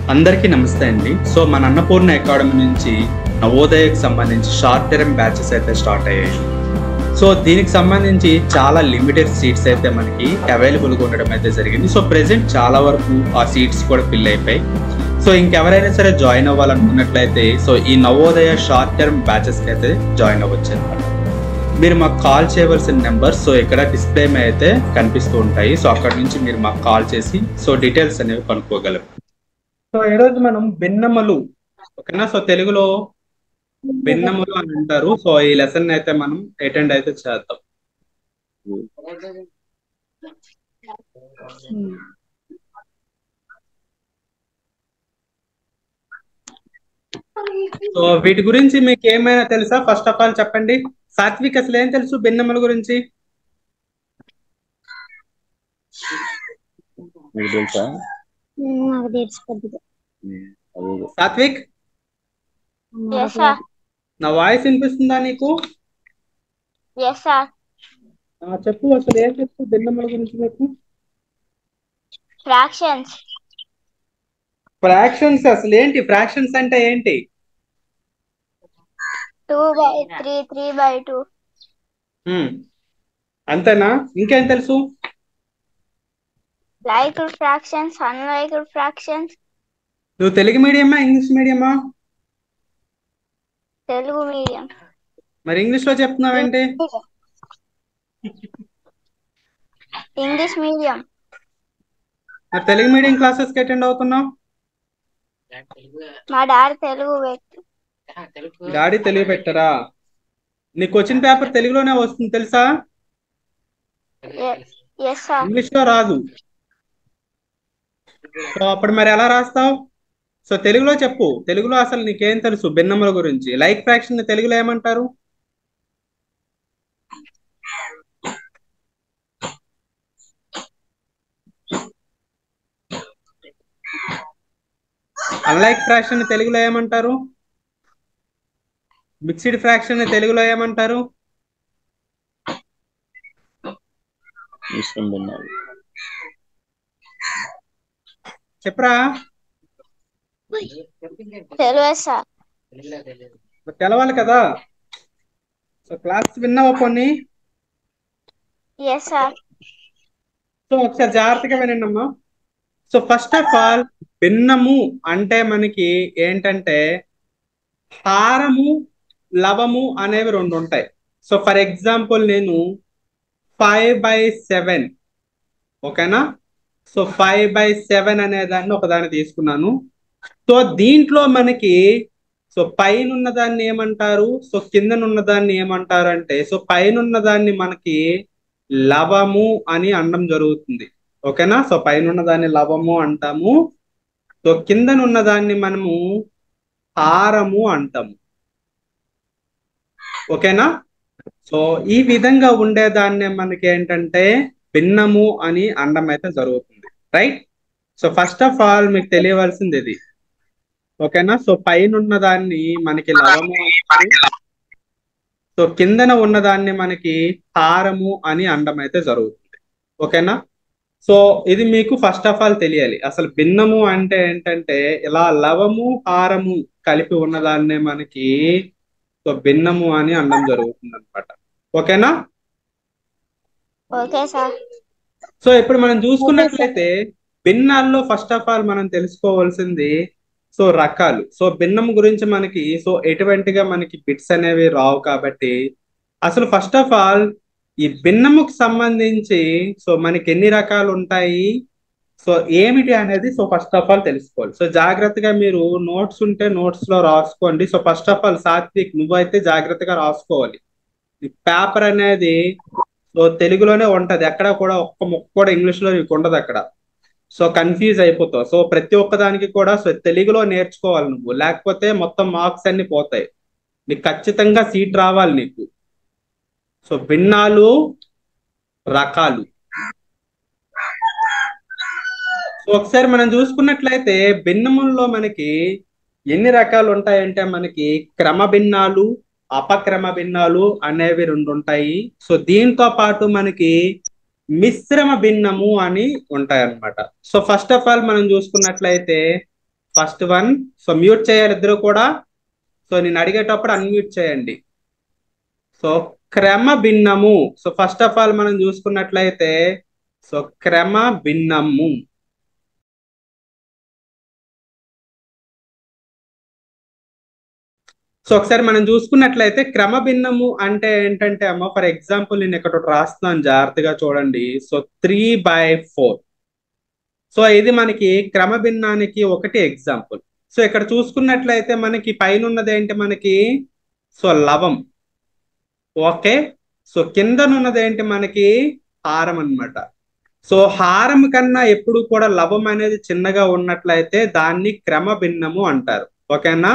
అందరికీ నమస్తే అండి. సో మన అన్నపూర్ణ అకాడమీ నుంచి నవోదయకు సంబంధించి షార్ట్ టర్మ్ బ్యాచెస్ అయితే స్టార్ట్ అయ్యాయి. సో దీనికి సంబంధించి చాలా లిమిటెడ్ సీట్స్ అయితే మనకి అవైలబుల్గా ఉండడం అయితే జరిగింది. సో ప్రెసెంట్ చాలా వరకు ఆ సీట్స్ కూడా ఫిల్ అయిపోయి. సో ఇంకెవరైనా సరే జాయిన్ అవ్వాలనుకున్నట్లయితే సో ఈ నవోదయ షార్ట్ టర్మ్ బ్యాచెస్కి అయితే జాయిన్ అవ్వచ్చు అనమాట. మీరు మాకు కాల్ చేయవలసిన నెంబర్స్ సో ఇక్కడ డిస్ప్లే మీద అయితే కనిపిస్తూ ఉంటాయి. సో అక్కడ నుంచి మీరు మాకు కాల్ చేసి సో డీటెయిల్స్ అనేవి కనుక్కోగలరు. సో ఈరోజు మనం భిన్నములు, ఓకేనా, సో తెలుగులో భిన్నములు అని అంటారు. సో ఈ లెసన్ అయితే మనం అటెండ్ అయితే చేద్దాం. సో వీటి గురించి మీకు ఏమైనా తెలుసా? ఫస్ట్ ఆఫ్ ఆల్ చెప్పండి. సాత్విక్, అసలు ఏం తెలుసు భిన్నముల గురించి? సాత్విక్, నా వాయిస్ వినిపిస్తుందా నీకు? చెప్పు, అసలు ఏం తెలుసు భిన్నముల గురించి మీకు? ఫ్రాక్షన్స్. అసలు ఏంటి ఫ్రాక్షన్స్ అంటే ఏంటి? 2/3, 3/2. అంతేనా? ఇంకేం తెలుసు? Liked fractions, unliked fractions. నువ్వు తెలుగు మీడియమా ఇంగ్లీష్ మీడియమా? తెలుగు మీడియం. మరి ఇంగ్లీష్ లో చెప్తున్నావేంటి? English medium. మరి తెలుగు మీడియం క్లాసెస్ కి అటెండ్ అవుతున్నావు? మా డాడీ తెలుగు పెట్టి. డాడీ తెలుగు పెట్టరా? నీ క్వశ్చన్ పేపర్ తెలుగులోనే వస్తుంది తెలుసా? Yes sir. ఇంగ్లీష్ లో రాదు. సో అప్పుడు మరి ఎలా రాస్తావు? సో తెలుగులో చెప్పు. తెలుగులో అసలు నీకేం తెలుసు భిన్నముల గురించి? లైక్ ఫ్రాక్షన్ తెలుగులో ఏమంటారు? అన్లైక్ ఫ్రాక్షన్ తెలుగులో ఏమంటారు? మిక్స్డ్ ఫ్రాక్షన్ తెలుగులో ఏమంటారు? చెప్పరా? తెలుగు సార్. తెలవాలి కదా. సో క్లాస్ విన్నావా కొన్ని? Yes sir. సో ఒకసారి జాగ్రత్తగా వినండి అమ్మా. సో ఫస్ట్ ఆఫ్ ఆల్ భిన్నము అంటే మనకి ఏంటంటే హారము, లవము అనేవి రెండు ఉంటాయి. సో ఫర్ ఎగ్జాంపుల్ నేను 5/7, ఓకేనా. సో 5/7 అనే దాన్ని ఒకదాన్ని తీసుకున్నాను. సో దీంట్లో మనకి సో పైన ఉన్న దాన్ని ఏమంటారు, సో కిందనున్న దాన్ని ఏమంటారు అంటే సో పైన ఉన్న దాన్ని మనకి లవము అని అనడం జరుగుతుంది, ఓకేనా. సో పైన ఉన్న దాన్ని లవము అంటాము. సో కిందనున్న దాన్ని మనము హారము అంటాము, ఓకేనా. సో ఈ విధంగా ఉండేదాన్నే మనకి ఏంటంటే భిన్నము అని అనడం అయితే జరుగుతుంది, right. So first of all మీకు తెలియవలసింది ఇది, ఓకేనా. సో పైన ఉన్న దాన్ని మనకి లవము అంటారు. సో కిందన ఉన్నదాన్ని మనకి హారము అని అనడం అయితే జరుగుతుంది, ఓకేనా. సో ఇది మీకు ఫస్ట్ ఆఫ్ ఆల్ తెలియాలి. అసలు భిన్నము అంటే ఏంటంటే ఇలా లవము హారము కలిపి ఉన్నదాన్నే మనకి సో భిన్నము అని అనడం జరుగుతుంది అనమాట, ఓకేనా. Okay sir. సో ఇప్పుడు మనం చూసుకున్నట్లయితే భిన్నాల్లో ఫస్ట్ ఆఫ్ ఆల్ మనం తెలుసుకోవాల్సింది సో రకాలు. సో భిన్నం గురించి మనకి సో ఎటువంటిగా మనకి బిట్స్ అనేవి రావు కాబట్టి అసలు ఫస్ట్ ఆఫ్ ఆల్ ఈ భిన్నముకు సంబంధించి సో మనకి ఎన్ని రకాలు ఉంటాయి, సో ఏమిటి అనేది సో ఫస్ట్ ఆఫ్ ఆల్ తెలుసుకోవాలి. సో జాగ్రత్తగా మీరు నోట్స్ ఉంటే నోట్స్ లో రాసుకోండి. So first of all Satvik నువ్వైతే జాగ్రత్తగా రాసుకోవాలి. ఈ పేపర్ అనేది సో తెలుగులోనే ఉంటది, ఎక్కడ కూడా ఒక్క ముక్క కూడా ఇంగ్లీష్ లో నీకు ఉండదు అక్కడ. సో కన్ఫ్యూజ్ అయిపోతావు. సో ప్రతి ఒక్క దానికి కూడా సో తెలుగులో నేర్చుకోవాలి నువ్వు, లేకపోతే మొత్తం మార్క్స్ అన్ని పోతాయి. నీకు ఖచ్చితంగా సీట్ రావాలి నీకు. సో భిన్నాలు, రకాలు. సో ఒకసారి మనం చూసుకున్నట్లయితే భిన్నముల్లో మనకి ఎన్ని రకాలు ఉంటాయంటే మనకి క్రమ భిన్నాలు, అపక్రమ భిన్నాలు అనేవి రెండు ఉంటాయి. సో దీంతో పాటు మనకి మిశ్రమ భిన్నము అని ఉంటాయి అన్నమాట. సో ఫస్ట్ ఆఫ్ ఆల్ మనం చూసుకున్నట్లయితే ఫస్ట్ వన్, సో మ్యూట్ చేయాలి ఇద్దరు కూడా. సో నేను అడిగేటప్పుడు అన్మ్యూట్ చేయండి. సో క్రమ భిన్నము. సో ఫస్ట్ ఆఫ్ ఆల్ మనం చూసుకున్నట్లయితే సో క్రమ భిన్నము. సో ఒకసారి మనం చూసుకున్నట్లయితే క్రమ భిన్నము అంటే ఏంటంటే అమ్మ, ఫర్ ఎగ్జాంపుల్ నేను ఇక్కడ ఒకటి రాస్తున్నాను, జాగ్రత్తగా చూడండి. సో 3/4. సో ఇది మనకి క్రమ భిన్నానికి ఒకటి ఎగ్జాంపుల్. సో ఇక్కడ చూసుకున్నట్లయితే మనకి పైన ఉన్నది ఏంటి మనకి, సో లవం. ఓకే. సో కిందనున్నది ఏంటి మనకి, హారం అన్నమాట. సో హారం కన్నా ఎప్పుడు కూడా లవం అనేది చిన్నగా ఉన్నట్లయితే దాన్ని క్రమ భిన్నము అంటారు. ఓకేనా.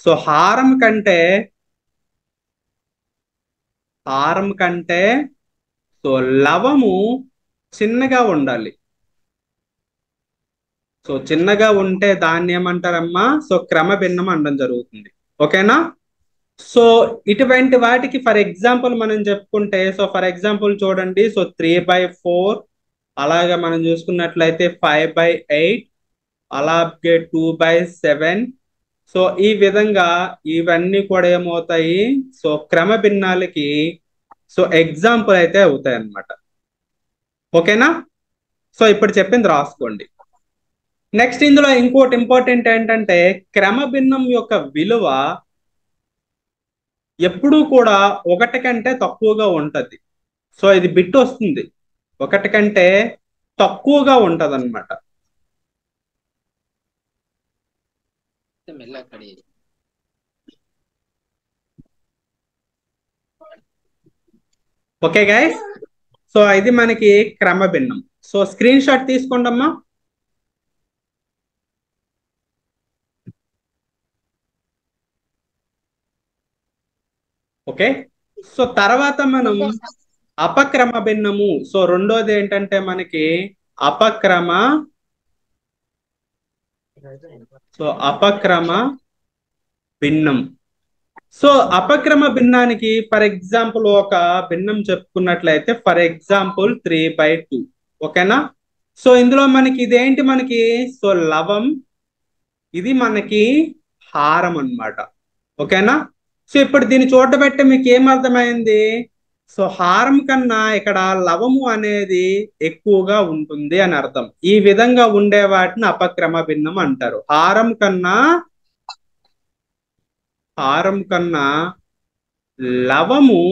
సో హారం కంటే సో లవము చిన్నగా ఉండాలి. సో చిన్నగా ఉంటే దాన్ని ఏమంటారమ్మా, సో క్రమ భిన్నం అనడం జరుగుతుంది. ఓకేనా. సో ఇటువంటి వాటికి ఫర్ ఎగ్జాంపుల్ మనం చెప్పుకుంటే, సో ఫర్ ఎగ్జాంపుల్ చూడండి, సో 3/4, అలాగే మనం చూసుకున్నట్లయితే 5/8, అలాగే 2/7. సో ఈ విధంగా ఇవన్నీ కూడా ఏమవుతాయి, సో క్రమ భిన్నాలకి సో ఎగ్జాంపుల్ అయితే అవుతాయి అన్నమాట. ఓకేనా. సో ఇప్పుడు చెప్పింది రాసుకోండి. నెక్స్ట్ ఇందులో ఇంకోటి ఇంపార్టెంట్ ఏంటంటే క్రమ భిన్నం యొక్క విలువ ఎప్పుడూ కూడా 1 కంటే తక్కువగా ఉంటది. సో ఇది బిట్ వస్తుంది, 1 కంటే తక్కువగా ఉంటది అనమాట. Okay guys. సో ఇది మనకి క్రమ భిన్నం. సో స్క్రీన్ షాట్ తీసుకోండి అమ్మా. ఓకే. సో తర్వాత మనం అపక్రమ భిన్నము. సో రెండోది ఏంటంటే మనకి అపక్రమ భిన్నం. సో అపక్రమ భిన్నానికి ఫర్ ఎగ్జాంపుల్ ఒక భిన్నం చెప్పుకున్నట్లయితే ఫర్ ఎగ్జాంపుల్ 3/2. ఓకేనా. సో ఇందులో మనకి ఇదేంటి మనకి, సో లవం, ఇది మనకి హారం అన్నమాట. ఓకేనా. సో ఇప్పుడు దీన్ని చూడబెట్టి మీకు ఏమర్థమైంది, సో హారం కన్నా ఇక్కడ లవము అనేది ఎక్కువగా ఉంటుంది అని అర్థం. ఈ విధంగా ఉండే వాటిని అపక్రమ భిన్నం అంటారు. హారం కన్నా లవము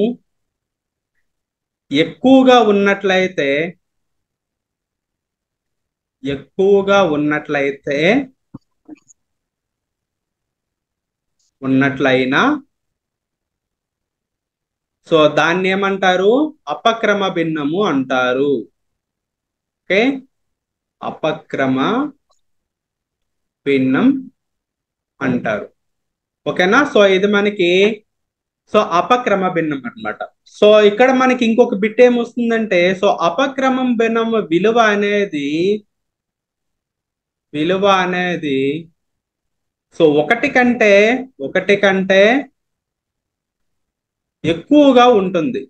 ఎక్కువగా ఉన్నట్లయినా సో దాన్ని ఏమంటారు, అపక్రమ భిన్నము అంటారు. ఓకే. అపక్రమ భిన్నం అంటారు. ఓకేనా. సో ఇది మనకి సో అపక్రమ భిన్నం అన్నమాట. సో ఇక్కడ మనకి ఇంకొక బిట్ ఏమొస్తుందంటే, సో అపక్రమం భిన్నం విలువ అనేది సో 1 కంటే ఎక్కువగా ఉంటుంది.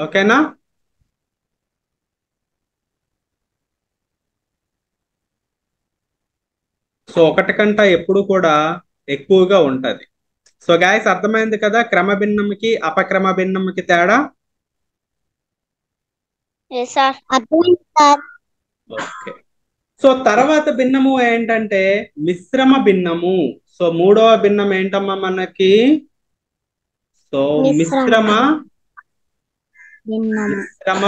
ఓకేనా. సో 1 కంటే ఎప్పుడు కూడా ఎక్కువగా ఉంటది. సో గాయస్ అర్థమైంది కదా క్రమ భిన్నంకి అపక్రమ భిన్నంకి తేడా. ఓకే. సో తర్వాత భిన్నము ఏంటంటే మిశ్రమ భిన్నము. సో మూడవ భిన్నం ఏంటమ్మా మనకి, సో మిశ్రమ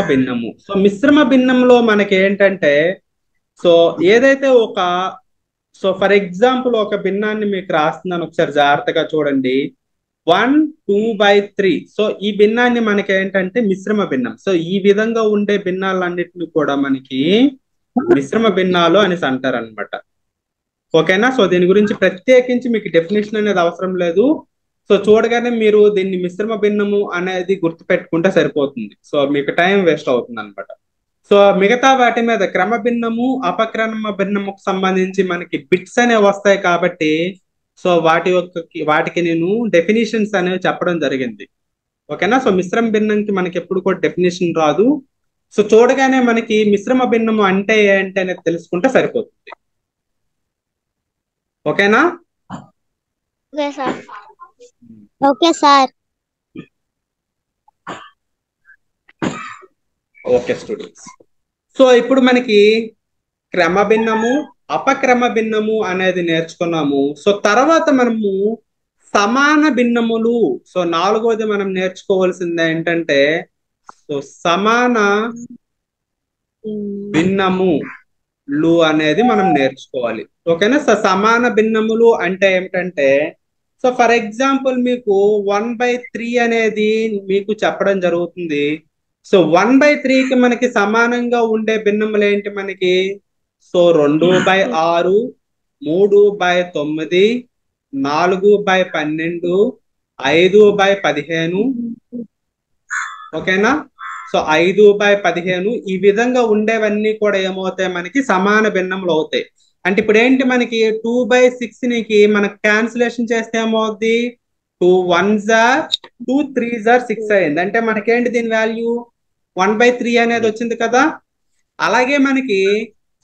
భిన్నము. సో మిశ్రమ భిన్నంలో మనకి ఏంటంటే, సో ఏదైతే సో ఫర్ ఎగ్జాంపుల్ ఒక భిన్నాన్ని మీకు రాస్తున్నాను, ఒకసారి జాగ్రత్తగా చూడండి. 1, 2/3. సో ఈ భిన్నాన్ని మనకి ఏంటంటే మిశ్రమ భిన్నం. సో ఈ విధంగా ఉండే భిన్నాలన్నిటిని కూడా మనకి మిశ్రమ భిన్నాలు అనేసి అంటారు అనమాట. ఓకేనా. సో దీని గురించి ప్రత్యేకించి మీకు డెఫినేషన్ అనేది అవసరం లేదు. సో చూడగానే మీరు దీన్ని మిశ్రమ భిన్నము అనేది గుర్తు పెట్టుకుంటే సరిపోతుంది. సో మీకు టైం వేస్ట్ అవుతుంది అనమాట. సో మిగతా వాటి మీద క్రమ భిన్నము అపక్రమ భిన్నముకు సంబంధించి మనకి బిట్స్ అనేవి వస్తాయి కాబట్టి సో వాటికి నేను డెఫినేషన్స్ అనేవి చెప్పడం జరిగింది. ఓకేనా. సో మిశ్రమ భిన్నంకి మనకి ఎప్పుడు కూడా డెఫినేషన్ రాదు. సో చూడగానే మనకి మిశ్రమ భిన్నము అంటే ఏంటి అనేది తెలుసుకుంటే సరిపోతుంది. ఓకేనా. Okay sir. Okay sir. Okay students. So ఇప్పుడు మనకి క్రమ భిన్నము, అపక్రమ భిన్నము అనేది నేర్చుకున్నాము. సో తర్వాత మనము సమాన భిన్నములు. సో నాలుగోది మనం నేర్చుకోవాల్సింది ఏంటంటే సో సమాన భిన్నములు అనేది మనం నేర్చుకోవాలి. ఓకేనా. సో సమాన భిన్నములు అంటే ఏమిటంటే సో ఫర్ ఎగ్జాంపుల్ మీకు 1/3 అనేది మీకు చెప్పడం జరుగుతుంది. సో 1/3కి మనకి సమానంగా ఉండే భిన్నములు ఏంటి మనకి? సో 2/6, 3/9, 4/12, 5/15. ఓకేనా. సో 5/15 ఈ విధంగా ఉండేవన్నీ కూడా ఏమవుతాయి మనకి సమాన భిన్నములు అవుతాయి. అంటే ఇప్పుడు ఏంటి మనకి 2/6కి మనకి క్యాన్సిలేషన్ చేస్తే ఏమవుద్ది? 2 1s are 2 3s are 6 అయింది. అంటే మనకేంటి దీని వాల్యూ 1/3 అనేది వచ్చింది కదా. అలాగే మనకి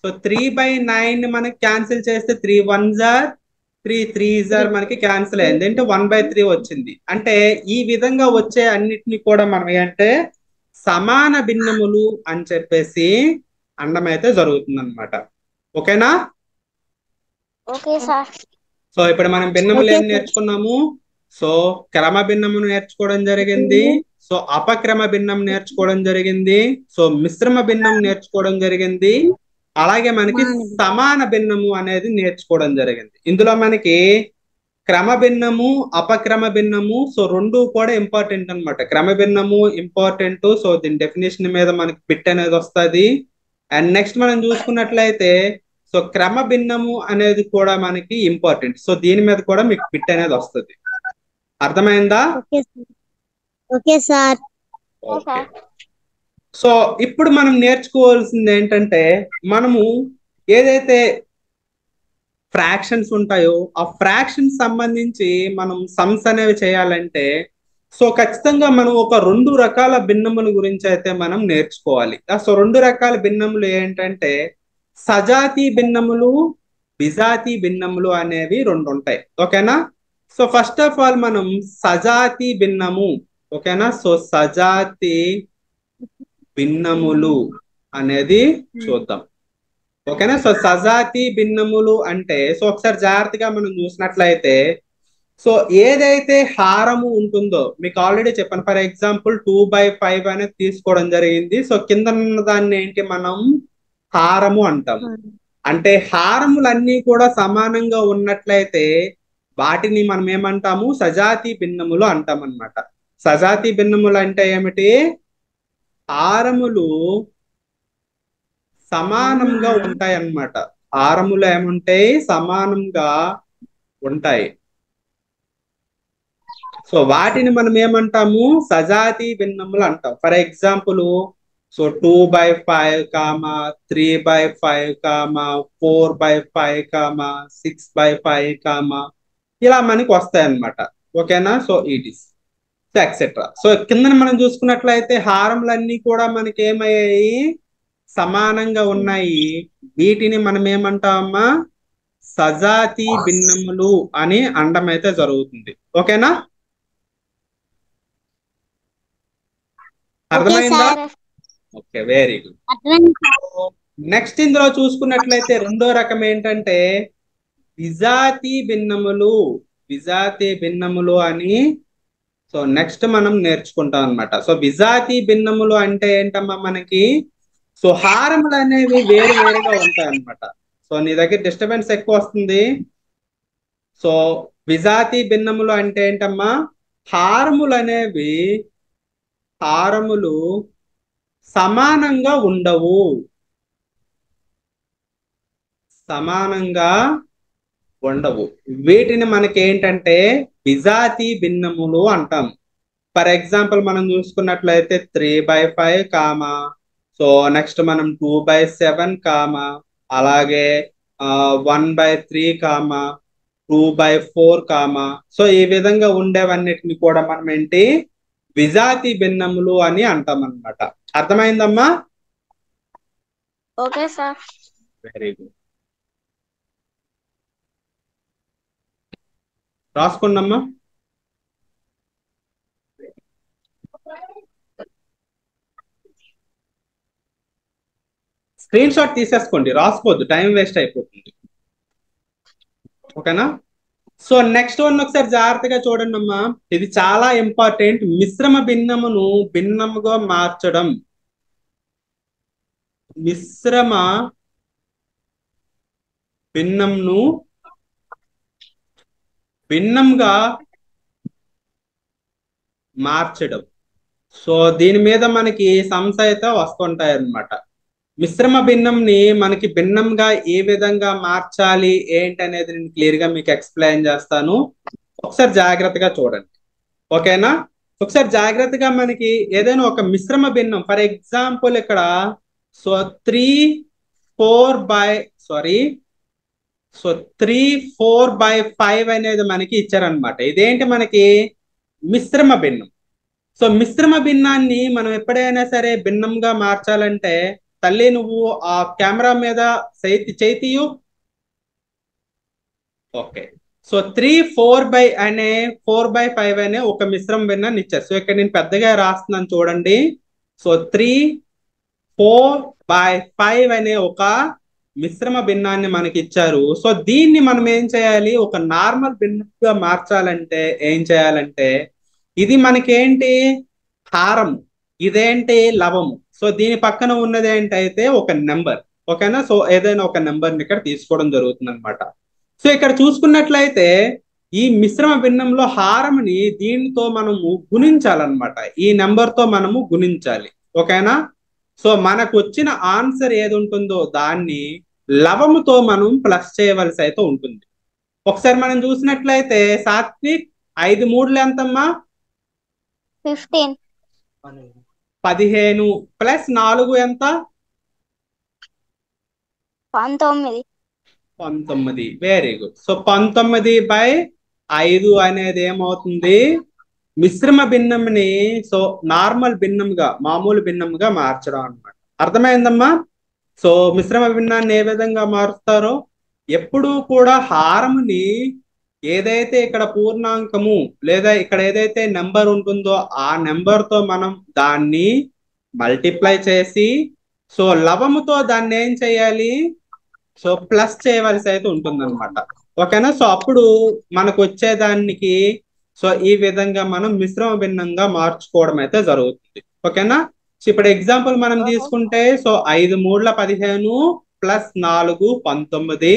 సో 3/9 మనకి క్యాన్సిల్ చేస్తే 3 1s are 3 3s are మనకి క్యాన్సిల్ అయింది. అంటే 1/3 వచ్చింది. అంటే ఈ విధంగా వచ్చే అన్నిటిని కూడా మనం ఏంటంటే సమాన భిన్నములు అని చెప్పేసి అనడం అయితే జరుగుతుంది అనమాట. ఓకేనా. Okay sir. సో ఇప్పుడు మనం భిన్నములు ఏం నేర్చుకున్నాము? సో క్రమ భిన్నమును నేర్చుకోవడం జరిగింది. సో అపక్రమ భిన్నం నేర్చుకోవడం జరిగింది. సో మిశ్రమ భిన్నం నేర్చుకోవడం జరిగింది. అలాగే మనకి సమాన భిన్నము అనేది నేర్చుకోవడం జరిగింది. ఇందులో మనకి క్రమ భిన్నము, అపక్రమ భిన్నము సో రెండు కూడా ఇంపార్టెంట్ అనమాట. క్రమ భిన్నము ఇంపార్టెంట్. సో దీని డెఫినేషన్ మీద మనకి బిట్ అనేది వస్తుంది. అండ్ నెక్స్ట్ మనం చూసుకున్నట్లయితే సో క్రమ భిన్నము అనేది కూడా మనకి ఇంపార్టెంట్. సో దీని మీద కూడా మీకు బిట్ అనేది వస్తుంది. అర్థమైందా? Okay sir. ఓకే. సో ఇప్పుడు మనం నేర్చుకోవాల్సింది ఏంటంటే మనము ఏదైతే ఫ్రాక్షన్స్ ఉంటాయో ఆ ఫ్రాక్షన్స్ సంబంధించి మనం సమ్స్ అనేవి చేయాలంటే సో ఖచ్చితంగా మనం ఒక 2 రకాల భిన్నముల గురించి అయితే మనం నేర్చుకోవాలి. సో 2 రకాల భిన్నములు ఏంటంటే సజాతి భిన్నములు, విజాతి భిన్నములు అనేవి 2 ఉంటాయి. ఓకేనా. సో ఫస్ట్ ఆఫ్ ఆల్ మనం సజాతి భిన్నము. ఓకేనా. సో సజాతి భిన్నములు అనేది చూద్దాం. ఓకేనా. సో సజాతి భిన్నములు అంటే సో ఒకసారి జాగ్రత్తగా మనం చూసినట్లయితే సో ఏదైతే హారము ఉంటుందో మీకు ఆల్రెడీ చెప్పాను. ఫర్ ఎగ్జాంపుల్ 2/5 అనేది తీసుకోవడం జరిగింది. సో కింద ఉన్న దాన్ని ఏంటి మనం హారము అంటాం. అంటే హారములన్నీ కూడా సమానంగా ఉన్నట్లయితే వాటిని మనం ఏమంటాము? సజాతి భిన్నములు అంటాం అన్నమాట. సజాతి భిన్నములు అంటే ఏమిటి? హారములు సమానంగా ఉంటాయి అన్నమాట. హారములు ఏముంటాయి? సమానంగా ఉంటాయి. సో వాటిని మనం ఏమంటాము? సజాతి భిన్నములు అంటాం. ఫర్ ఎగ్జాంపుల్ సో 2/5, 3/5, 4/5, 6/5 ఇలా మనకి వస్తాయి అన్నమాట. ఓకేనా. So it is so etcetera. So కింద మనం చూసుకున్నట్లయితే హారములన్నీ కూడా మనకి ఏమయ్యాయి? సమానంగా ఉన్నాయి. వీటిని మనం ఏమంటామా? సజాతి భిన్నములు అని అనడం అయితే జరుగుతుంది. ఓకేనా. అర్థమైందా? Okay, very good. నెక్స్ట్ ఇందులో చూసుకున్నట్లయితే రెండో రకం ఏంటంటే విజాతి భిన్నములు. విజాతి భిన్నములు అని సో నెక్స్ట్ మనం నేర్చుకుంటాం అన్నమాట. సో విజాతి భిన్నములు అంటే ఏంటమ్మా మనకి? సో హారములు అనేవి వేరు వేరుగా ఉంటాయి అన్నమాట. సో నీ దగ్గర డిస్టర్బెన్స్ ఎక్కువ వస్తుంది. సో విజాతి భిన్నములు అంటే ఏంటమ్మా? హారములు సమానంగా ఉండవు. సమానంగా ఉండవు. వీటిని మనకి ఏంటంటే విజాతి భిన్నములు అంటాం. ఫర్ ఎగ్జాంపుల్ మనం చూసుకున్నట్లయితే 3/5, సో నెక్స్ట్ మనం 2/7, అలాగే 1/3, 2/4 కామా. సో ఈ విధంగా ఉండేవన్నిటిని కూడా మనం ఏంటి విజాతి భిన్నములు అని అంటాం అన్నమాట. అర్థమైందమ్మా? Okay sir. Very good. రాసుకున్నమ్మా. స్క్రీన్ షాట్ తీసేసుకోండి, రాసుకోవద్దు, టైం వేస్ట్ అయిపోతుంది. ఓకేనా? సో నెక్స్ట్ వన్ ఒకసారి జాగ్రత్తగా చూడండి అమ్మా. ఇది చాలా ఇంపార్టెంట్. మిశ్రమ భిన్నమును భిన్నముగా మార్చడం. మిశ్రమ భిన్నంను భిన్నంగా మార్చడం. సో దీని మీద మనకి సమ్స్ అయితే వస్తుంటాయి అన్నమాట. మిశ్రమ భిన్నంని మనకి భిన్నంగా ఏ విధంగా మార్చాలి ఏంటి అనేది నేను క్లియర్ గా మీకు ఎక్స్ప్లెయిన్ చేస్తాను. ఒకసారి జాగ్రత్తగా చూడండి. ఓకేనా? ఒకసారి జాగ్రత్తగా మనకి ఏదైనా ఒక మిశ్రమ భిన్నం, ఫర్ ఎగ్జాంపుల్ ఇక్కడ సో 3/4 అనేది మనకి ఇచ్చారనమాట. ఇదేంటి మనకి మిశ్రమ భిన్నం. సో మిశ్రమ భిన్నాన్ని మనం ఎప్పుడైనా సరే భిన్నంగా మార్చాలంటే తల్లి నువ్వు ఆ కెమెరా మీద చేతియు. ఓకే. సో 4/5 అనే ఒక మిశ్రమ భిన్నాన్ని ఇచ్చారు. సో ఇక్కడ నేను పెద్దగా రాస్తున్నాను చూడండి. సో 3/4/5 అనే ఒక మిశ్రమ భిన్నాన్ని మనకి ఇచ్చారు. సో దీన్ని మనం ఏం చేయాలి, ఒక నార్మల్ భిన్నంగా మార్చాలంటే ఏం చేయాలంటే ఇది మనకేంటి హారము, ఇదేంటి లవము. సో దీని పక్కన ఉన్నది ఏంటైతే ఒక నెంబర్. ఓకేనా? సో ఏదైనా ఒక నెంబర్ని ఇక్కడ తీసుకోవడం జరుగుతుంది అనమాట. సో ఇక్కడ చూసుకున్నట్లయితే ఈ మిశ్రమ భిన్నంలో హారముని దీనితో మనము గుణించాలన్నమాట. ఈ నెంబర్ తో మనము గుణించాలి. ఓకేనా? సో మనకు వచ్చిన ఆన్సర్ ఏది ఉంటుందో దాన్ని లవముతో మనం ప్లస్ చేయవలసి అయితే ఉంటుంది. ఒకసారి మనం చూసినట్లయితే సాత్విక్ 5 3 ఎంతమ్మా? 15. 15 ప్లస్ 4 ఎంత? 19. 19. Very good. సో 19/5 అనేది ఏమవుతుంది, మిశ్రమ భిన్నంని సో నార్మల్ భిన్నంగా మామూలు భిన్నంగా మార్చడం అన్నమాట. అర్థమైందమ్మా? సో మిశ్రమ భిన్నాన్ని ఏ విధంగా మారుస్తారో, ఎప్పుడూ కూడా హారముని ఏదైతే ఇక్కడ పూర్ణాంకము లేదా ఇక్కడ ఏదైతే నెంబర్ ఉంటుందో ఆ నెంబర్ తో మనం దాన్ని మల్టిప్లై చేసి సో లవముతో దాన్ని ఏం చేయాలి, సో ప్లస్ చేయవలసి అయితే ఉంటుందన్నమాట. ఓకేనా? సో అప్పుడు మనకు వచ్చేదానికి సో ఈ విధంగా మనం మిశ్రమ భిన్నంగా మార్చుకోవడం అయితే జరుగుతుంది. ఓకేనా? సో ఇప్పుడు ఎగ్జాంపుల్ మనం తీసుకుంటే సో 5 3 15 ప్లస్ 4 19.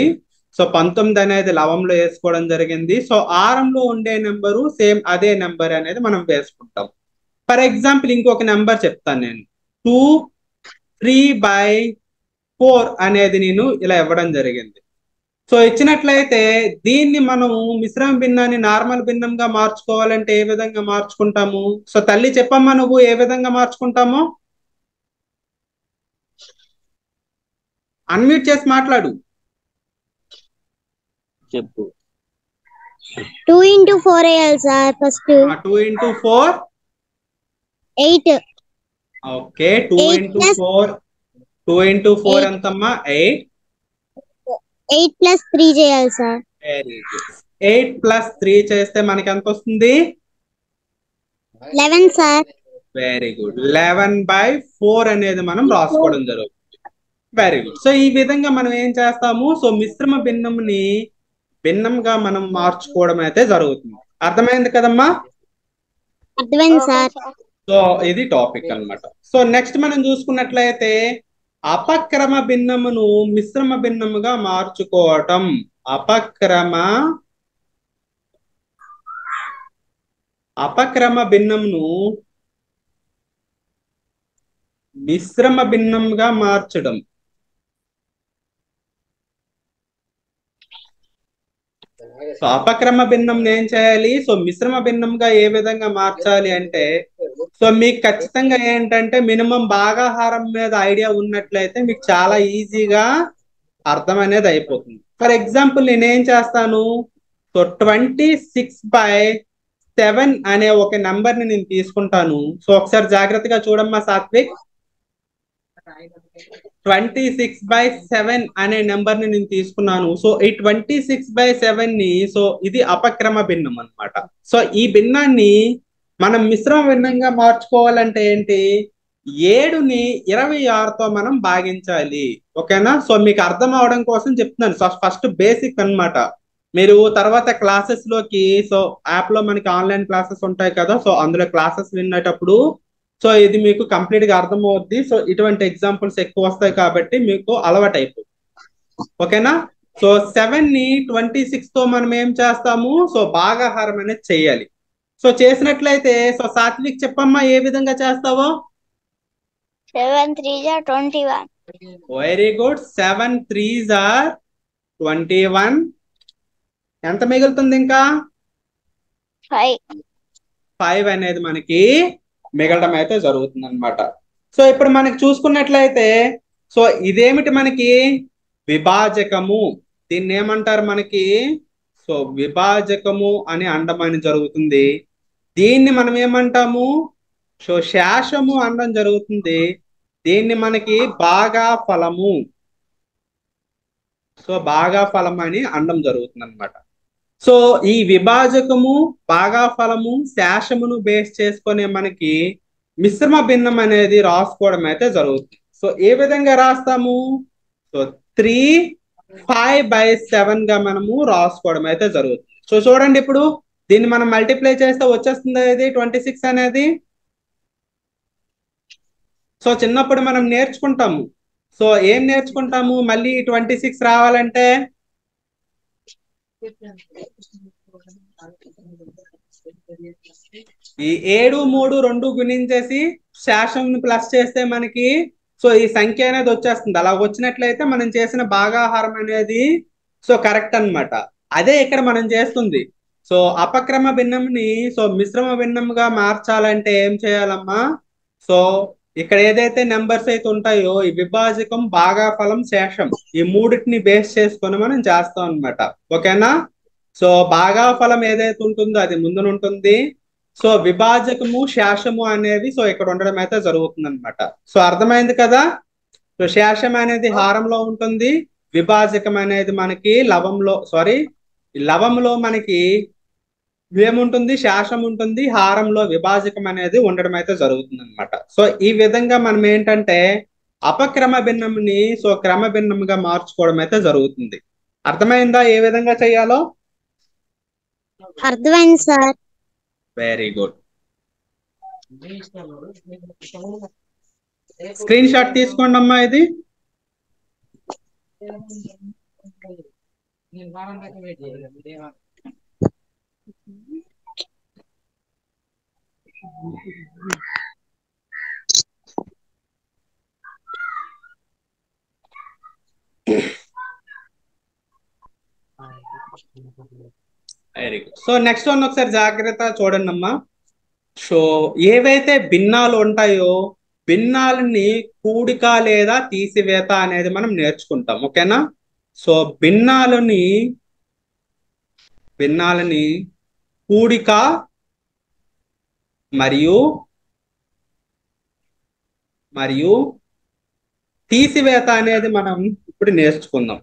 సో 19 అనేది లవంలో వేసుకోవడం జరిగింది. సో ఆరంలో ఉండే నెంబరు సేమ్ అదే నెంబర్ అనేది మనం వేసుకుంటాం. ఫర్ ఎగ్జాంపుల్ ఇంకొక నెంబర్ చెప్తాను నేను. 2 3/4 అనేది నేను ఇలా ఇవ్వడం జరిగింది. సో ఇచ్చినట్లయితే దీన్ని మనము మిశ్రమ భిన్నాన్ని నార్మల్ భిన్నంగా మార్చుకోవాలంటే ఏ విధంగా మార్చుకుంటాము? సో తల్లి చెప్పమ్మా, నువ్వు ఏ విధంగా మార్చుకుంటామో అన్మ్యూట్ చేసి మాట్లాడు. చెప్పు. 2 into 4 వేయాలి sir first. 2 into 4 8. Okay. 2 into 4 ఎంతమ్మా? 8. 8 plus 3 చేయాలి సార్. Very good. 8 plus 3 చేస్తే మనకి ఎంత వస్తుంది? 11 సార్. Very good. 11/4 అనేది మనం రాసుకోవడం జరుగుతుంది. Very good. సో ఈ విధంగా మనం ఏం చేస్తాము, సో మిశ్రమ భిన్నంని భిన్నంగా మనం మార్చుకోవడం అయితే జరుగుతుంది. అర్థమైంది కదమ్మా? అర్థమైంది సార్. సో ఇది టాపిక్ అన్నమాట. సో నెక్స్ట్ మనం చూసుకున్నట్లయితే అపక్రమ భిన్నమును మిశ్రమ భిన్నముగా మార్చుకోవటం. అపక్రమ భిన్నమును మిశ్రమ భిన్నంగా మార్చడం. సో అపక్రమ భిన్నం ఏం చేయాలి, సో మిశ్రమ భిన్నంగా ఏ విధంగా మార్చాలి అంటే సో మీకు ఖచ్చితంగా ఏంటంటే మినిమం భాగాహారం మీద ఐడియా ఉన్నట్లయితే మీకు చాలా ఈజీగా అర్థం అనేది అయిపోతుంది. ఫర్ ఎగ్జాంపుల్ నేనేం చేస్తాను, సో 26/7 అనే ఒక నెంబర్ ని నేను తీసుకుంటాను. సో ఒకసారి జాగ్రత్తగా చూడమ్మా సాత్విక్. 26/7 అనే నెంబర్ ని నేను తీసుకున్నాను. సో ఈ 26/7 ని సో ఇది అపక్రమ భిన్నం అన్నమాట. సో ఈ భిన్నాన్ని మనం మిశ్రమ భిన్నంగా మార్చుకోవాలంటే ఏంటి, 7ని 26తో మనం భాగించాలి. ఓకేనా? సో మీకు అర్థం అవడం కోసం చెప్తున్నాను. సో ఫస్ట్ బేసిక్ అన్నమాట. మీరు తర్వాత క్లాసెస్ లోకి సో యాప్ లో మనకి ఆన్లైన్ క్లాసెస్ ఉంటాయి కదా, సో అందులో క్లాసెస్ వినేటప్పుడు సో ఇది మీకు కంప్లీట్ గా అర్థం అవుద్ది. సో ఇటువంటి ఎగ్జాంపుల్స్ ఎక్కువ వస్తాయి కాబట్టి మీకు అలవాటు అయిపోతుంది. ఓకేనా? సో 7ని 26తో మనం ఏం చేస్తాము, సో భాగాహారం అనేది చేయాలి. సో చేసినట్లయితే సో సాత్విక్ చెప్పమ్మా ఏ విధంగా చేస్తావో. 7 3s are 21. Very good. 7 3s are 21. ఎంత మిగులుతుంది ఇంకా? 5 అనేది మనకి మిగలడం అయితే జరుగుతుంది అనమాట. సో ఇప్పుడు మనకి చూసుకున్నట్లయితే సో ఇదేమిటి మనకి విభాజకము. దీన్ని ఏమంటారు మనకి, సో విభాజకము అని అనడం అని జరుగుతుంది. దీన్ని మనం ఏమంటాము, సో శేషము అనడం జరుగుతుంది. దీన్ని మనకి భాగాఫలము, సో భాగాఫలం అని అనడం జరుగుతుంది అనమాట. సో ఈ విభాజకము, భాగాఫలము, శేషమును బేస్ చేసుకునే మనకి మిశ్రమ భిన్నం అనేది రాసుకోవడం అయితే జరుగుతుంది. సో ఏ విధంగా రాస్తాము, సో 3/5/7 గా మనము రాసుకోవడం అయితే జరుగుతుంది. సో చూడండి, ఇప్పుడు దీన్ని మనం మల్టిప్లై చేస్తే వచ్చేస్తుంది ఇది 26 అనేది. సో చిన్నప్పుడు మనం నేర్చుకుంటాము. సో ఏం నేర్చుకుంటాము, మళ్ళీ 26 రావాలంటే ఈ 7 3 2 గుణించేసి శేషం ప్లస్ చేస్తే మనకి సో ఈ సంఖ్య అనేది వచ్చేస్తుంది. అలా వచ్చినట్లయితే మనం చేసిన భాగాహారం అనేది సో కరెక్ట్ అన్నమాట. అదే ఇక్కడ మనం చేస్తుంది. సో అపక్రమ భిన్నంని సో మిశ్రమ భిన్నంగా మార్చాలంటే ఏం చేయాలమ్మా, సో ఇక్కడ ఏదైతే నెంబర్స్ అయితే ఉంటాయో ఈ విభాజకం, భాగాఫలం, శేషం ఈ మూడింటిని బేస్ చేసుకొని మనం చేస్తాం అన్నమాట. ఓకేనా? సో భాగాఫలం ఏదైతే ఉంటుందో అది ముందున ఉంటుంది. సో విభాజకము, శేషము అనేవి సో ఇక్కడ ఉండడం అయితే జరుగుతుంది అనమాట. సో అర్థమైంది కదా. సో శేషం అనేది హారంలో ఉంటుంది, విభాజకం అనేది మనకి లవంలో మనకి ఏముంటుంది, శేషం ఉంటుంది, హారంలో విభాజకం అనేది ఉండడం అయితే జరుగుతుంది అనమాట. సో ఈ విధంగా మనం ఏంటంటే అపక్రమ భిన్నంని సో క్రమ భిన్నంగా మార్చుకోవడం అయితే జరుగుతుంది. అర్థమైందా ఏ విధంగా చేయాలో? అర్థమైంది sir. Very good. Screen shot తీసుకోండి అమ్మా ఇది. Very good. So next one ఒకసారి జాగ్రత్త చూడండి అమ్మా. సో ఏవైతే భిన్నాలు ఉంటాయో భిన్నాలని కూడిక లేదా తీసివేత అనేది మనం నేర్చుకుంటాం. ఓకేనా? సో భిన్నాలని కూడిక మరియు తీసివేత అనేది మనం ఇప్పుడు నేర్చుకుందాం.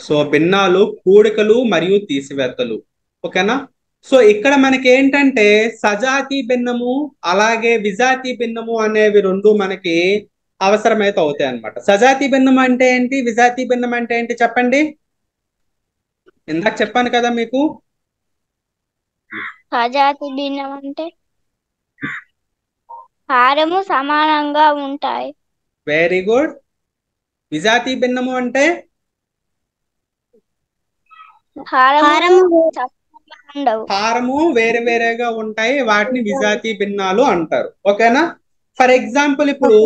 సో భిన్నాలు, కూడికలు మరియు తీసివేతలు. ఓకేనా? సో ఇక్కడ మనకి ఏంటంటే సజాతి భిన్నము అలాగే విజాతి భిన్నము అనేవి రెండు మనకి అవసరమైతే అవుతాయి అన్నమాట. సజాతి భిన్నం అంటే ఏంటి, విజాతి భిన్నం అంటే ఏంటి చెప్పండి. ఇందాక చెప్పాను కదా మీకు. సజాతి భిన్నం అంటే హారము సమానంగా ఉంటాయి. Very good. విజాతి భిన్నము అంటే హారము వేరే వేరేగా ఉంటాయి, వాటిని విజాతి భిన్నాలు అంటారు. ఓకేనా? ఫర్ ఎగ్జాంపుల్ ఇప్పుడు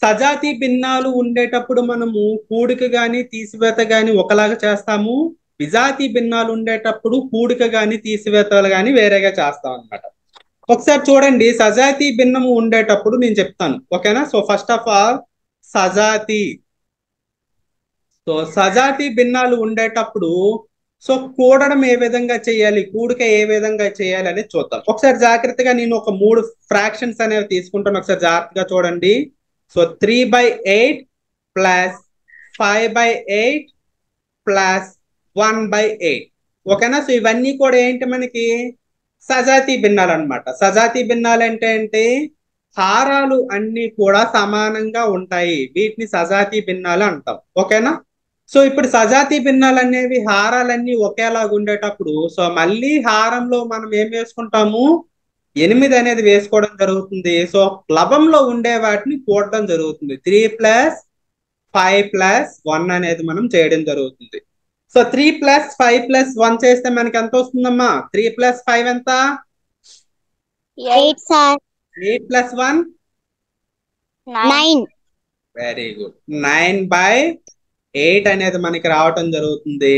సజాతి భిన్నాలు ఉండేటప్పుడు మనము కూడిక గాని తీసివేత గాని ఒకలాగా చేస్తాము. విజాతి భిన్నాలు ఉండేటప్పుడు కూడిక గాని తీసివేతలు గాని వేరేగా చేస్తాం అన్నమాట. ఒకసారి చూడండి, సజాతి భిన్నము ఉండేటప్పుడు నేను చెప్తాను. ఓకేనా? సో ఫస్ట్ ఆఫ్ ఆల్ సజాతి సో సజాతి భిన్నాలు ఉండేటప్పుడు సో కూడడం ఏ విధంగా చేయాలి, కూడిక ఏ విధంగా చేయాలి అనేది చూద్దాం. ఒకసారి జాగ్రత్తగా నేను ఒక 3 ఫ్రాక్షన్స్ అనేవి తీసుకుంటాను, ఒకసారి జాగ్రత్తగా చూడండి. So 3/8 plus 5/8 plus 1/8. ఓకేనా? సో ఇవన్నీ కూడా ఏంటి మనకి సజాతి భిన్నాలు అన్నమాట. సజాతి భిన్నాలు అంటే ఏంటి, హారాలు అన్ని కూడా సమానంగా ఉంటాయి, వీటిని సజాతి భిన్నాలు అంటాం. ఓకేనా? సో ఇప్పుడు సజాతి భిన్నాలు అనేవి హారాలన్నీ ఒకేలాగా ఉండేటప్పుడు సో మళ్ళీ హారంలో మనం ఏం వేసుకుంటాము, 8 అనేది వేసుకోవడం జరుగుతుంది. సో లవంలో ఉండే వాటిని కూడడం జరుగుతుంది. 3 + 5 + 1 అనేది మనం చేయడం జరుగుతుంది. సో 3 + 5 + 1 చేస్తే మనకి ఎంత వస్తుందమ్మా? 3 + 5 ఎంత? 8 sir. 8 + 1 9. Very good. 9/8 అనేది మనకి రావటం జరుగుతుంది.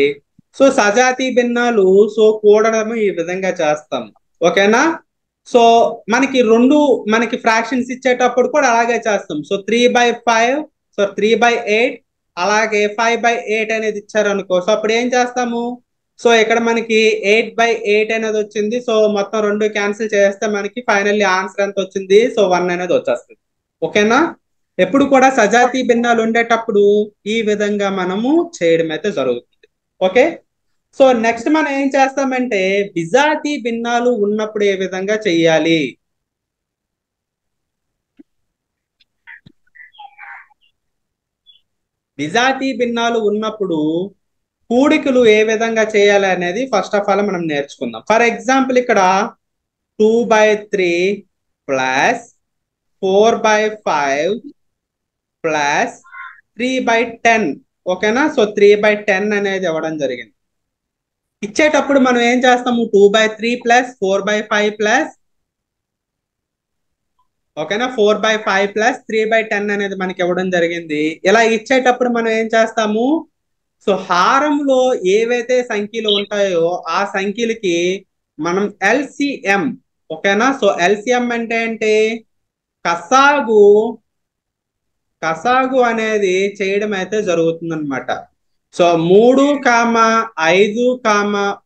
సో సజాతి భిన్నాలు సో కూడడం ఈ విధంగా చేస్తాం. ఓకేనా? సో మనకి ఫ్రాక్షన్స్ ఇచ్చేటప్పుడు కూడా అలాగే చేస్తాం. సో 3/5, సో 3/8, అలాగే 5/8 అనేది ఇచ్చారనుకో, సో అప్పుడు ఏం చేస్తాము, సో ఇక్కడ మనకి 8/8 అనేది వచ్చింది. సో మొత్తం 2 క్యాన్సిల్ చేస్తే మనకి ఫైనల్లీ ఆన్సర్ ఎంత వచ్చింది, సో 1 అనేది వచ్చేస్తుంది. ఓకేనా? ఎప్పుడు కూడా సజాతి భిన్నాలు ఉండేటప్పుడు ఈ విధంగా మనము చేయడం అయితే జరుగుతుంది. ఓకే? సో నెక్స్ట్ మనం ఏం చేస్తామంటే విజాతి భిన్నాలు ఉన్నప్పుడు ఏ విధంగా చెయ్యాలి. విజాతి భిన్నాలు ఉన్నప్పుడు కూడికలు ఏ విధంగా చేయాలి అనేది ఫస్ట్ ఆఫ్ ఆల్ మనం నేర్చుకుందాం. ఫర్ ఎగ్జాంపుల్ ఇక్కడ 2/3 ప్లస్ 4/5 ప్లస్ 3/10. ఓకేనా? సో 3/10 అనేది ఇవ్వడం జరిగింది. ఇచ్చేటప్పుడు మనం ఏం చేస్తాము, 2/3 ప్లస్ 4/5 ప్లస్, ఓకేనా, 4/5 ప్లస్ 3/10 అనేది మనకి ఇవ్వడం జరిగింది. ఇలా ఇచ్చేటప్పుడు మనం ఏం చేస్తాము, సో హారంలో ఏవైతే సంఖ్యలు ఉంటాయో ఆ సంఖ్యలకి మనం ఎల్సిఎం, ఓకేనా, సో ఎల్సిఎం అంటే ఏంటి, కసాగు అనేది చేయడం అయితే జరుగుతుంది అనమాట. సో 3, 5,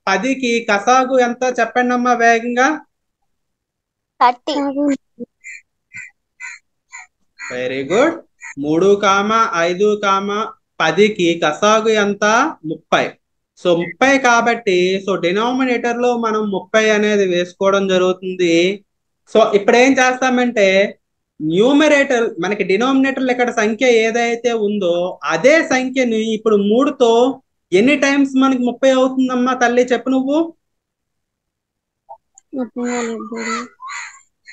10కి కసాగు ఎంత చెప్పండి అమ్మా వేగంగా. 30. Very good. 3, 5, 10కి కసాగు ఎంత, 30. సో 30 కాబట్టి సో డినామినేటర్ లో మనం 30 అనేది వేసుకోవడం జరుగుతుంది. సో ఇప్పుడు ఏం చేస్తామంటే న్యూమరేటర్ మనకి డినామినేటర్ ఇక్కడ సంఖ్య ఏదైతే ఉందో అదే సంఖ్యని ఇప్పుడు 3తో ఎన్ని టైమ్స్ మనకి 30 అవుతుందమ్మా తల్లి చెప్పు నువ్వు,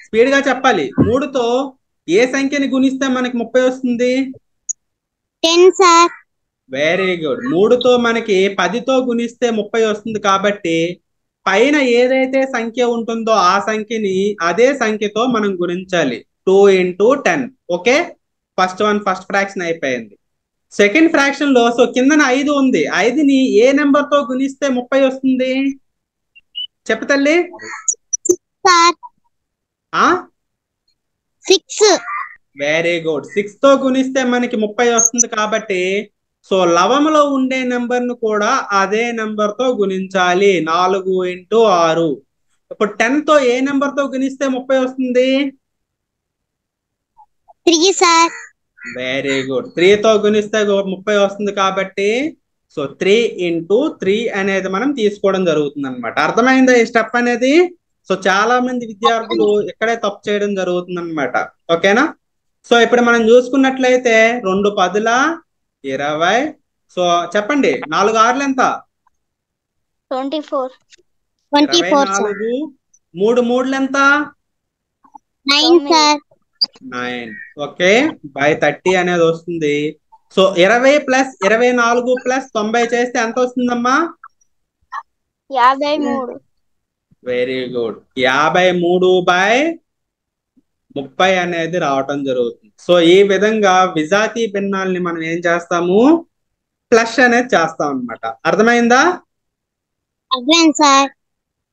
స్పీడ్ గా చెప్పాలి. 3తో ఏ సంఖ్యని గుణిస్తే మనకి 30 వస్తుంది? 10 sir. Very good. 3తో మనకి 10తో గుణిస్తే 30 వస్తుంది కాబట్టి పైన ఏదైతే సంఖ్య ఉంటుందో ఆ సంఖ్యని అదే సంఖ్యతో మనం గుణించాలి. 2 × 10. ఓకే, ఫస్ట్ ఫ్రాక్షన్ అయిపోయింది. సెకండ్ ఫ్రాక్షన్ లో సో కిందన 5 ఉంది, 5ని ఏ నెంబర్ తో గుణిస్తే 30 వస్తుంది చెప్పు తల్లి. 6. Very good. 6తో గుణిస్తే మనకి 30 వస్తుంది కాబట్టి సో లవములో ఉండే నెంబర్ ను కూడా అదే నెంబర్ తో గుణించాలి. 4 × 6. ఇప్పుడు 10తో ఏ నెంబర్ తో గుణిస్తే 30 వస్తుంది? 3 sir. Very good. 3తో గుణిస్తే 30 వస్తుంది కాబట్టి సో 3 × 3 అనేది మనం తీసుకోవడం జరుగుతుంది అనమాట. అర్థమైందా ఈ స్టెప్ అనేది? సో చాలా మంది విద్యార్థులు ఇక్కడే తప్పు చేయడం జరుగుతుంది అనమాట. ఓకేనా? సో ఇప్పుడు మనం చూసుకున్నట్లయితే 2 10ల 20. సో చెప్పండి 4 6లు ఎంత? 24. 24 sir. 24. 3 3లు ఎంత? 9 sir. 9. ఓకే, బై 30 అనేది వస్తుంది. సో 20 + 24 + 90 చేస్తే ఎంత వస్తుందమ్మా? 53. Very good. 53/30 అనేది రావటం జరుగుతుంది. సో ఈ విధంగా విజాతి భిన్నాల్ని మనం ఏం చేస్తాము, ప్లస్ అనేది చేస్తాం అన్నమాట. అర్థమైందా? అర్థమైంది sir.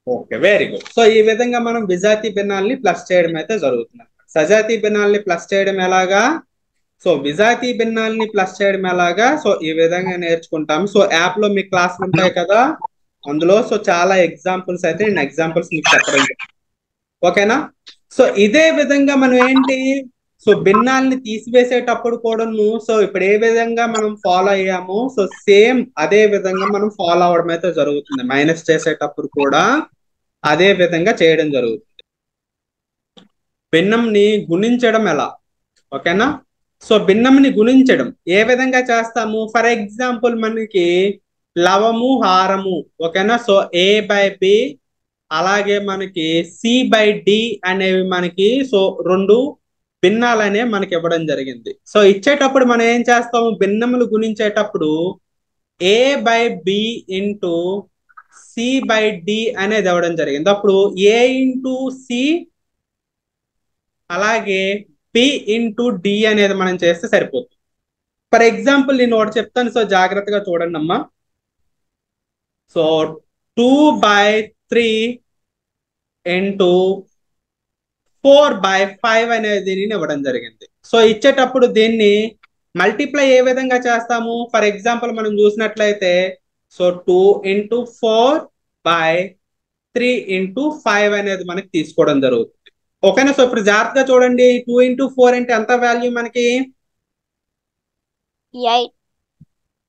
Okay, very good. So ఈ విధంగా మనం విజాతి భిన్నాల్ని ప్లస్ చేయడం అయితే జరుగుతుంది. సజాతి భిన్నాల్ని ప్లస్ చేయడం ఎలాగా, సో విజాతీ భిన్నాల్ని ప్లస్ చేయడం ఎలాగా, సో ఈ విధంగా నేర్చుకుంటాం. సో యాప్ లో మీ క్లాసులు ఉంటాయి కదా, అందులో సో చాలా ఎగ్జాంపుల్స్ అయితే నేను ఎగ్జాంపుల్స్ మీకు చెప్పడం జరిగింది. ఓకేనా. సో ఇదే విధంగా మనం ఏంటి, సో భిన్నాల్ని తీసివేసేటప్పుడు కూడాను సో ఇప్పుడు ఏ విధంగా మనం ఫాలో అయ్యామో సో సేమ్ అదే విధంగా మనం ఫాలో అవడం అయితే జరుగుతుంది. మైనస్ చేసేటప్పుడు కూడా అదే విధంగా చేయడం జరుగుతుంది. భిన్నంని గుణించడం ఎలా, ఓకేనా. సో భిన్నంని గుణించడం ఏ విధంగా చేస్తాము, ఫర్ ఎగ్జాంపుల్ మనకి లవము హారము, ఓకేనా. సో ఏ బై బి అలాగే మనకి సి బై డి అనేవి మనకి సో రెండు భిన్నాలనే మనకి ఇవ్వడం జరిగింది. సో ఇచ్చేటప్పుడు మనం ఏం చేస్తాము, భిన్నములు గుణించేటప్పుడు A by B into C by D అనేది ఇవ్వడం జరిగింది. అప్పుడు ఏ ఇంటూ సి అలాగే పి ఇంటూ డి అనేది మనం చేస్తే సరిపోతుంది. ఫర్ ఎగ్జాంపుల్ నేను ఒకటి చెప్తాను, సో జాగ్రత్తగా చూడండి అమ్మా. సో 2/3 ఇంటూ 4/5 అనేది దీనిని ఇవ్వడం జరిగింది. సో ఇచ్చేటప్పుడు దీన్ని మల్టిప్లై ఏ విధంగా చేస్తాము, ఫర్ ఎగ్జాంపుల్ మనం చూసినట్లయితే సో 2 ఇంటూ 4/3 ఇంటూ 5 అనేది మనకి తీసుకోవడం జరుగుతుంది. ఓకేనా. సో ఇప్పుడు జాగ్రత్తగా చూడండి, 2 ఇంటూ 4 అంటే ఎంత వాల్యూ మనకి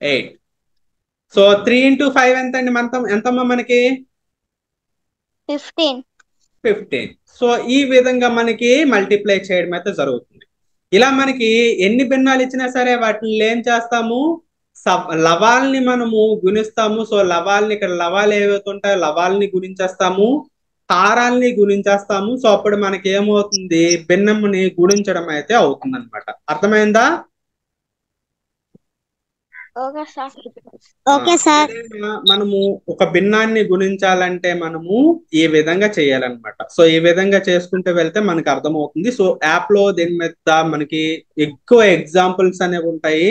8. సో 3 ఇంటూ 5 ఎంత అండి ఎంతమ్మా మనకి 15. సో ఈ విధంగా మనకి మల్టిప్లై చేయడం అయితే జరుగుతుంది. ఇలా మనకి ఎన్ని భిన్నాలు ఇచ్చినా సరే వాటిని ఏం చేస్తాము, లవాల్ని మనము గుణిస్తాము. సో లవాల్ని ఇక్కడ లవాలు ఏవైతే ఉంటాయో లవాల్ని గుణించేస్తాము, హారాల్ని గుణించేస్తాము. సో అప్పుడు మనకి ఏమవుతుంది, భిన్నముని గుణించడం అయితే అవుతుంది అనమాట. అర్థమైందా. Okay sir. మనము ఒక భిన్నాన్ని గుణించాలంటే మనము ఈ విధంగా చేయాలన్నమాట. సో ఈ విధంగా చేసుకుంటూ వెళ్తే మనకి అర్థమవుతుంది. సో యాప్ లో దీని మీద మనకి ఎక్కువ ఎగ్జాంపుల్స్ అనేవి ఉంటాయి.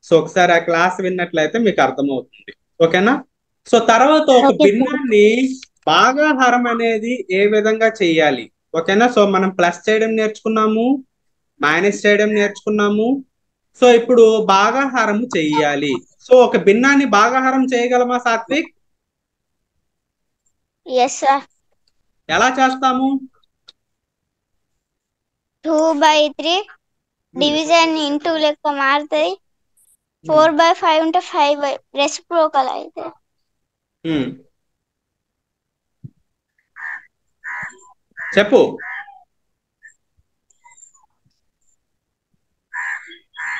సో ఒకసారి ఆ క్లాస్ విన్నట్లయితే మీకు అర్థమవుతుంది. ఓకేనా. సో తర్వాత ఒక Okay, sir. భిన్నాన్ని భాగాహారం అనేది ఏ విధంగా చేయాలి, ఓకేనా. సో మనం ప్లస్ చేయడం నేర్చుకున్నాము, మైనస్ చేయడం నేర్చుకున్నాము. సో ఇప్పుడు భాగాహారము చెయ్యాలి. సో ఒక భిన్నాన్ని భాగాహారం చేయగలమా సాత్విక్, Yes, sir. ఎలా చేస్తాము. 2/3 డివిజన్ ఇంటూ లెక్క మారుతుంది. 4/5 ఉంటే 5 రెసిప్రోకల్ అయితే చెప్పు.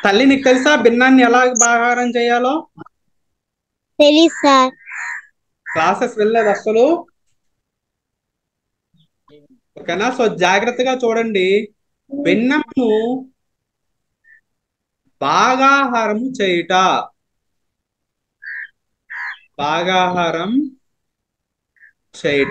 తల్లి నీకు తెలుసా భిన్నాన్ని ఎలా భాగాహారం చేయాలో, తెలీదు సార్. క్లాసెస్ వెళ్ళలేదు అసలు. ఓకేనా. సో జాగ్రత్తగా చూడండి, భిన్నము భాగాహారము చేయుట, భాగాహారం చేయుట.